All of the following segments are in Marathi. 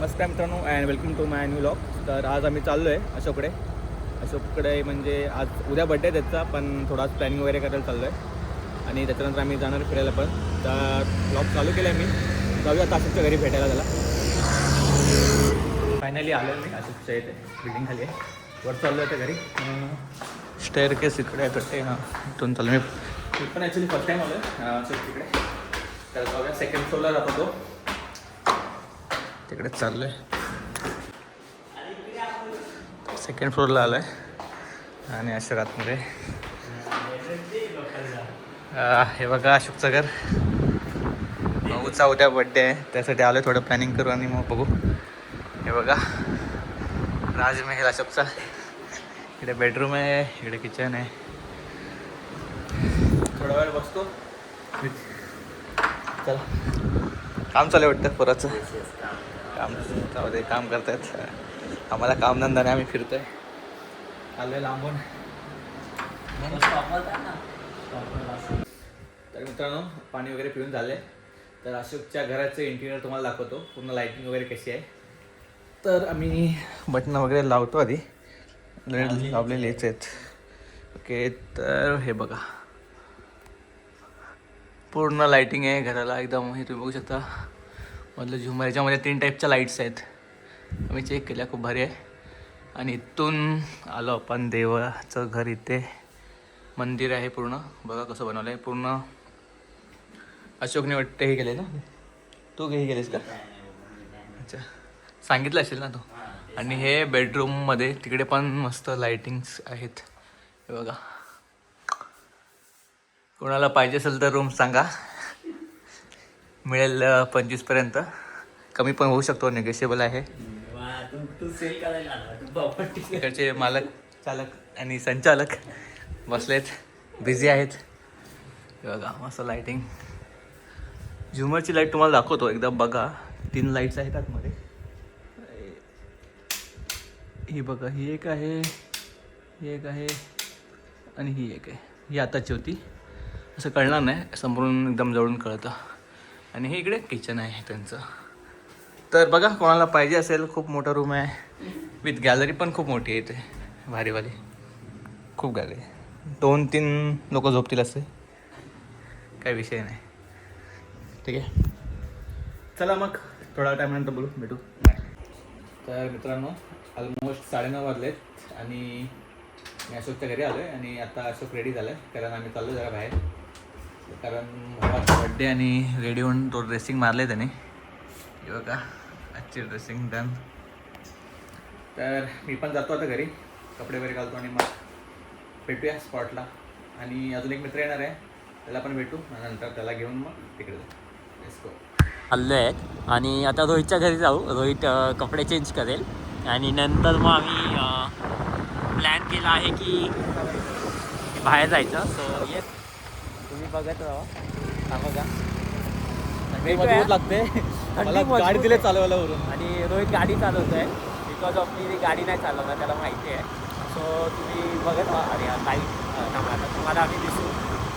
नमस्कार मित्रांनो and welcome to my new vlog. तर आज आम्ही चाललो आहे अशोककडे म्हणजे आज उद्या बड्डे आहे त्याचा, पण थोडा प्लॅनिंग वगैरे करायला चाललो आहे आणि त्याच्यानंतर आम्ही जाणार फिरायला पण. तर व्लॉग चालू केला आहे मी. जाऊया आता अशोकच्या घरी भेटायला त्याला. फायनली आलो आहे मी अशोकच्या इथे, बिल्डिंग खाली आहे. वर चाललो आहे त्या घरी. स्टेअर केस इकडे आहे कट्टे. हां, इथून चाललो मी पण ॲक्च्युली फर्स्ट टाईम आलो आहे अशोक तिकडे. तर जाऊया सेकंड फ्लोअरला राहतो तो, तिकडेच चाललो आहे. सेकंड फ्लोअरला आलो आहे आणि अशोक आतमध्ये. हे बघा अशोकचं घर. भाऊचा उद्या बड्डे आहे, त्यासाठी आलो आहे. थोडं प्लॅनिंग करू आणि मग बघू. हे बघा राजमहल अशोकचा. इकडे बेडरूम आहे, इकडे किचन आहे. थोडा वेळ बसतो. चला, काम चालू आहे वाटतं पोराचं. काम करतायत. आम्हाला कामधंदा नाही, आम्ही फिरतोय. आलोय लांबून. तर मित्रांनो, पाणी वगैरे पिऊन झाले. तर अशोकच्या घराचं इंटिरियर तुम्हाला दाखवतो, पूर्ण लाईटिंग वगैरे कशी आहे. तर आम्ही बटणं वगैरे लावतो आधी. लावलेलेच आहेत. ओके, तर हे बघा पूर्ण लाईटिंग आहे घराला एकदम. हे तुम्ही बघू शकता. मधलं झुमर, याच्यामध्ये 3 टाईपच्या लाईट्स आहेत. आम्ही चेक केल्या, खूप भारी आहे. आणि इथून आलो आपण देवाचं घर. इथे मंदिर आहे पूर्ण. बघा कसं बनवलं आहे पूर्ण. अशोकने वाटतं हे केलं ना. तू हे केलेस का? अच्छा, सांगितलं असेल ना तू. आणि हे बेडरूममध्ये तिकडे पण मस्त लाईटिंग्स आहेत. हे बघा, कोणाला पाहिजे असेल तर रूम सांगा, मिळेल 25पर्यंत. कमी पण होऊ शकतो, निगेशिएबल आहे. इकडचे मालक, चालक आणि संचालक बसलेत, बिझी आहेत. बघा मस्त लाईटिंग. झुमरची लाईट तुम्हाला दाखवतो एकदा. बघा 3 लाईट्स आहेत आतमध्ये. ही बघा, ही एक आहे, ही एक आहे आणि ही एक आहे. ही आताची होती, असं कळणार नाही, समोरून एकदम जवळून कळतं. आणि हे इकडे किचन आहे त्यांचं. तर बघा, कोणाला पाहिजे असेल, खूप मोठा रूम आहे. विथ गॅलरी पण खूप मोठी आहे इथे, भारीवाली. खूप गॅलरी, 2-3 लोक झोपतील असे, काही विषय नाही. ठीक आहे, चला मग थोडा टाईमनंतर भेटू. तर मित्रांनो, ऑलमोस्ट 9:30 वाजलेत आणि मी अशोकच्या घरी आलो आहे. आणि आता अशोक रेडी झालं आहे, कारण आम्ही चाललो जरा बाहेर. कारण भावाचा बड्डे आणि रेडी होऊन तो ड्रेसिंग मारलं आहे त्याने. हे बघा, आजची ड्रेसिंग डन. तर मी पण जातो आता घरी, कपडे वगैरे घालतो आणि मग भेटूया स्पॉटला. आणि अजून एक मित्र येणार आहे, त्याला पण भेटू. नंतर त्याला घेऊन मग तिकडे जाऊ. आलो आहेत आणि आता रोहितच्या घरी जाऊ. रोहित कपडे चेंज करेल आणि नंतर मग आम्ही प्लॅन केला आहे की बाहेर जायचं. सो येस, तुम्ही बघत राहा. हा बघा, मजबूत लागते. मला गाडी दिले चालवायला वरून. आणि रोहित गाडी चालवतो आहे. बिकॉज ऑफ मी गाडी नाही चालवणार, त्याला माहिती आहे. सो तुम्ही बघत राहा. आणि लाईट थांबला तुम्हाला आम्ही दिसू.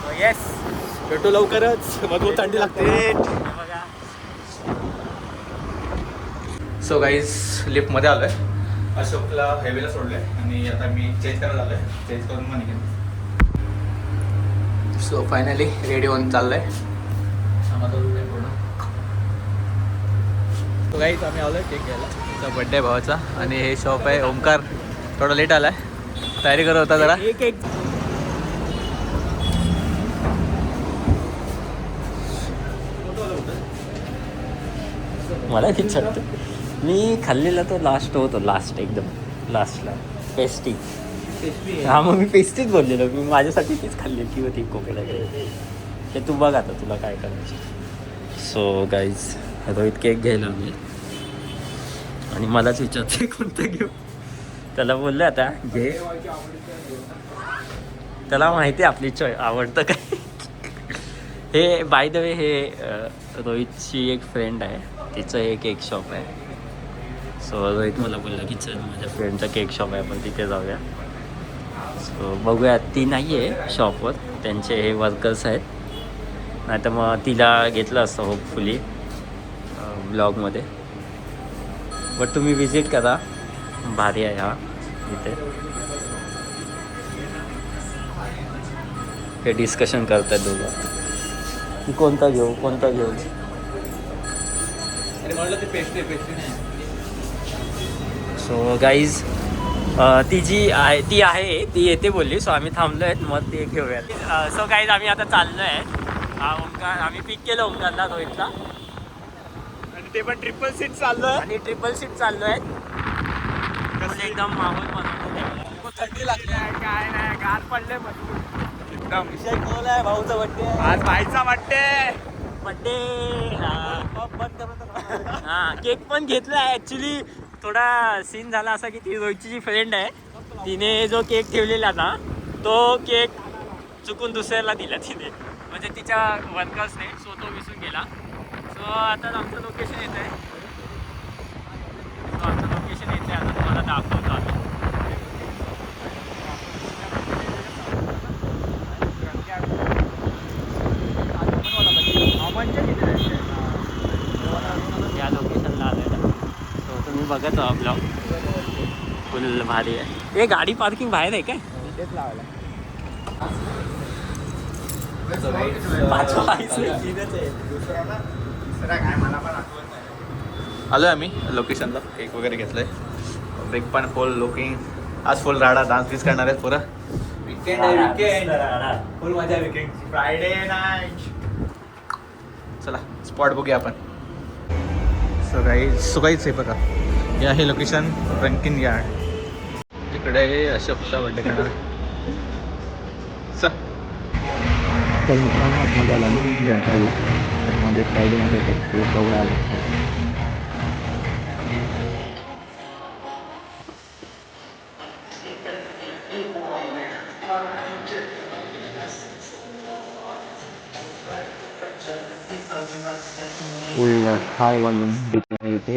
सो येस, भेटू लवकरच. मजबूत थंडी लागते. बघा. सो गाईज, लिफ्टमध्ये आलो आहे. अशोकला हायवेला सोडलं आहे आणि आता मी चेंज करायला आलो आहे. चेंज करून मग निघेन. सो फायनली रेडी होऊन चाललं आहे. पूर्ण. सो गाईज, आम्ही आलो आहे केक घ्यायला. तुझा बड्डे आहे भावाचा. आणि हे शॉप आहे ओमकार. थोडा लेट आला आहे, तयारी करत होता जरा. एक मला विचारतो. मी खाल्लेला तो लास्ट होतो, लास्ट एकदम लास्टला पेस्टी. हा, मग मी पेस्टीच बोललेलो. मी माझ्यासाठी तीच खाल्लेली होती कोकणाकडे. ते तू बघ आता तुला काय करायचं. सो गाईज, रोहित केक घ्यायला आम्ही आणि मलाच विचारते कोणतं घेऊ. त्याला बोललं आता घे. त्याला माहिती आहे आपली आवडतं काय. हे बाय द वे, हे रोहितची एक फ्रेंड आहे, तिचं हे केक शॉप आहे. सो रोहित मला बोलला की चल, माझ्या फ्रेंडचा केक शॉप आहे, आपण तिथे जाऊया. सो बघूया. ती नाही आहे शॉपवर, त्यांचे हे वर्कर्स आहेत. नाही तर मग तिला घेतलं असतं होपफुली ब्लॉगमध्ये. बट तुम्ही विजिट करा, भारी आहे हा इथे. हे डिस्कशन करतात दोघं की कोणता घेऊ कोणता घेऊ. सो गाईज ती जी आहे ती येते बोलली. सो आम्ही थांबलो आहेत, मग ते घेऊयात. सो गाईज आम्ही आता चाललो आहे. ओंकार आम्ही पिक केलं ओंकारला रोहितला, आणि ते पण ट्रिपल सीट चाललोय. आणि ट्रिपल सीट चाललो आहे. एकदम माहोल बनवतो. थंडी लागली काय नाही, गार पडले एकदम. विषय कोण आहे, भाऊचा बड्डे आज भाईचा बड्डे. हा केक पण घेतला. ऍक्च्युली थोडा सीन झाला असा की ती रोहितची जी फ्रेंड आहे तिने जो केक ठेवलेला ना तो केक चुकून दुसऱ्याला दिला तिने, म्हणजे तिच्या वर्कर्सने. सो तो विसरून गेला. सो आता आमचं लोकेशन येत आहे. आता तुम्हाला दाखवतो आम्ही. या लोकेशनला आलेलं. सो तुम्ही बघत आहो ब्लॉग. फुल भारी आहे. हे गाडी पार्किंग बाहेर आहे काय? आलोय आम्ही लोकेशनला. केक वगैरे घेतलंय. ब्रेक पण फुल लुकिंग. आज फुल राडा डान्स बीस करणार आहेत पुरा. वीकेंड आहे, वीकेंड फुल मजा आहे. Weekend Friday night. चला स्पॉट बघूया आपण. सकाळीच आहे बघा. हे आहे लोकेशन रंकिन यार्ड. तिकडे अशोकचा बड्डे करणार. हाय वॉल्यूम इथे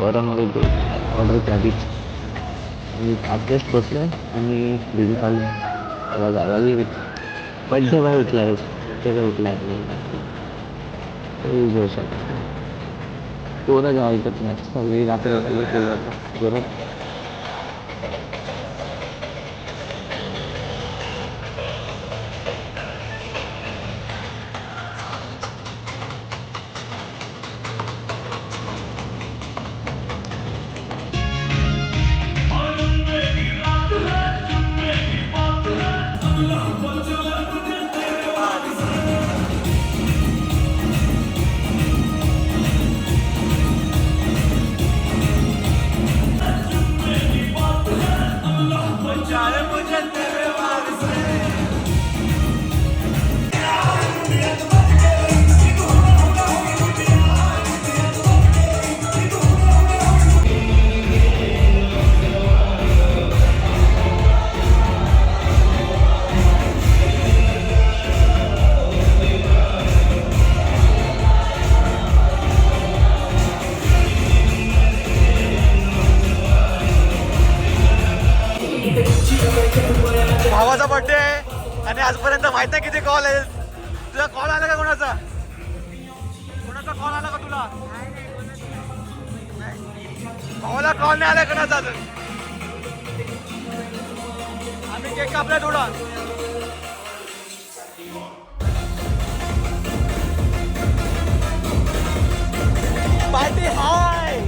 ऑर्डर त्याआधी अभ्यास बसलो आणि बिझी चालू झाला. पैसे बाहेर उठला ते उठला कोणा जेव्हा ऐकत नाही सगळी रात्र बरोबर. भावाचा बर्थडे आहे आणि आजपर्यंत माहित नाही किती कॉल आहे. तुला कॉल आला का कोणाचा? कोणाचा कॉल आला का तुला? भावाला कॉल नाही आला कोणाचा अजून. आम्ही केक कापला थोडा. पार्टी हाय.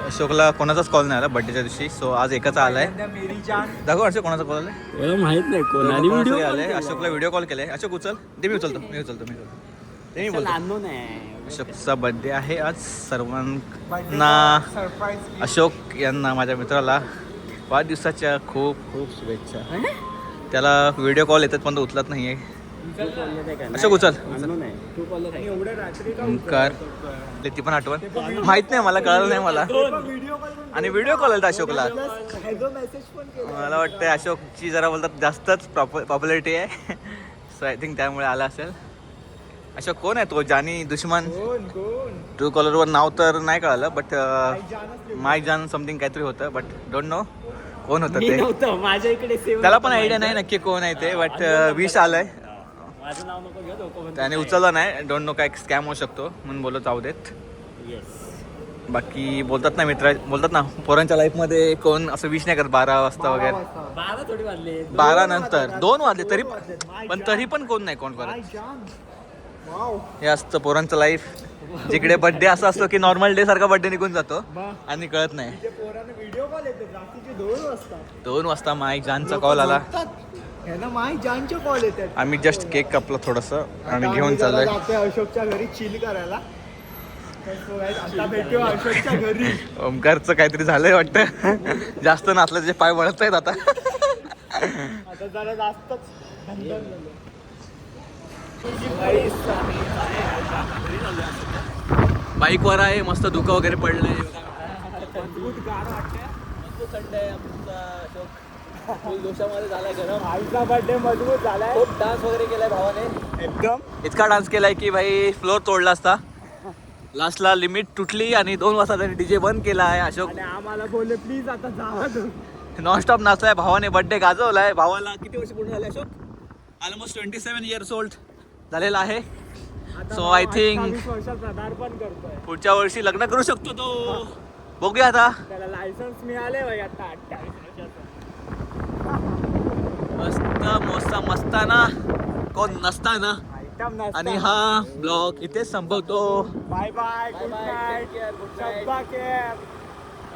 अशोकला कोणाचाच कॉल नाही आला बर्थडेच्या दिवशी. सो आज एकाचा आलाय. दाखव अशोक कोणाचा कॉल आलाय. मला माहित नाही कोण. आणि व्हिडिओ आलाय. अशोकला व्हिडिओ कॉल केलाय. अशोक उचल. ते मी उचलतो. ते मी बोलतो. अशोकचा बर्थडे आहे आज. सर्वांना अशोक यांना माझ्या मित्राला वाढदिवसाच्या खूप खूप शुभेच्छा. त्याला व्हिडिओ कॉल येतात पण तो उचलत नाही आहे. अशोक उचल नाही एवढ्या रात्री का ओंकार ती पण आठवण माहित नाही मला, कळलं नाही मला. व्हिडिओ कॉल आणि व्हिडिओ कॉल आलता अशोकला. मेसेज पण केला. मला वाटतं अशोकची जरा बोलतात जास्तच पॉप्युलरिटी आहे. सो आय थिंक त्यामुळे आला असेल. अशोक कोण आहे तो? जानी दुश्मन. कोण ट्रू कॉलरवर नाव तर नाही कळालं, बट माय जान समथिंग काहीतरी होतं, बट डोंट नो कोण होतं ते. नव्हतं माझ्या इकडे सेव्ह. त्याला पण आयडिया नाही नक्की कोण आहे ते, बट विश आलंय. माझं नाव नको घेऊ लोक म्हणतात. त्याने उचललं नाही. डोंट नो काय स्कॅम होऊ शकतो म्हणून बोलत जाऊ देत. येस. बाकी बोलतात ना मित्र, बोलतात ना पोरांच्या लाईफमध्ये कोण असं विश नाही करत 12 वाजता वगैरे. 12 थोडी वाजले. 12 नंतर 2 वाजले तरी पण तरी पण कोण नाही कोण करत. हे असतं पोरांचं लाईफ. जिकडे बर्थडे असा असतो की नॉर्मल डे सारखा बर्थडे निघून जातो आणि कळत नाही. व्हिडिओ कॉल येतो रात्रीचे 2 वाजता. 2 वाजता माईक जानचा कॉल आला. यांना माय जानचे कॉल येतात. आम्ही जस्ट केक कापला थोडंसं आणि घेऊन चाललोय. जाते अशोकच्या घरी चिल करायला. आता भेटू अशोकच्या घरी. ओमकारचं काहीतरी झालंय वाटतं. जास्त नाचलं त्याचे पाय वळत आहेत आता. आता जरा जास्तच धंदन झालं. बाईकवर आहे, मस्त धुकं वगैरे पडलंय. मजबूत गार वाटते. मजबूत थंड आहे आमचा अशोक. फुल जोशामध्ये झालाय गरम. आईचा बर्थडे मजबूत झालाय. खूप डान्स वगैरे केलाय भावाने. एकदम इतका डान्स केलाय की भाई फ्लोर तोडला असता. लास्टला लिमिट तुटली आणि 2 वाजता त्यांनी डीजे बंद केला आहे. अशोक आणि आम्हाला बोलले प्लीज आता जावा तुम्ही. नॉनस्टॉप नाचलाय. भावाने बर्थडे गाजवलाय. भावाला किती वर्ष पूर्ण झाले अशोक? ऑलमोस्ट 27 इयर्स ओल्ड झालेला आहे. सो आय थिंक 28 वर्षात पदार्पण करतोय. पुढच्या वर्षी लग्न करू शकतो तो. बघूया आता. त्याला लायसन्स मिळाले भाई आता 28 वर्षाचं. मस्त मोसम असताना कोण नसताना. आयटम आणि हा ब्लॉग इथेच संपवतो. Bye bye good Bye bye. Night. Take care. Good night. शब्बा केअर.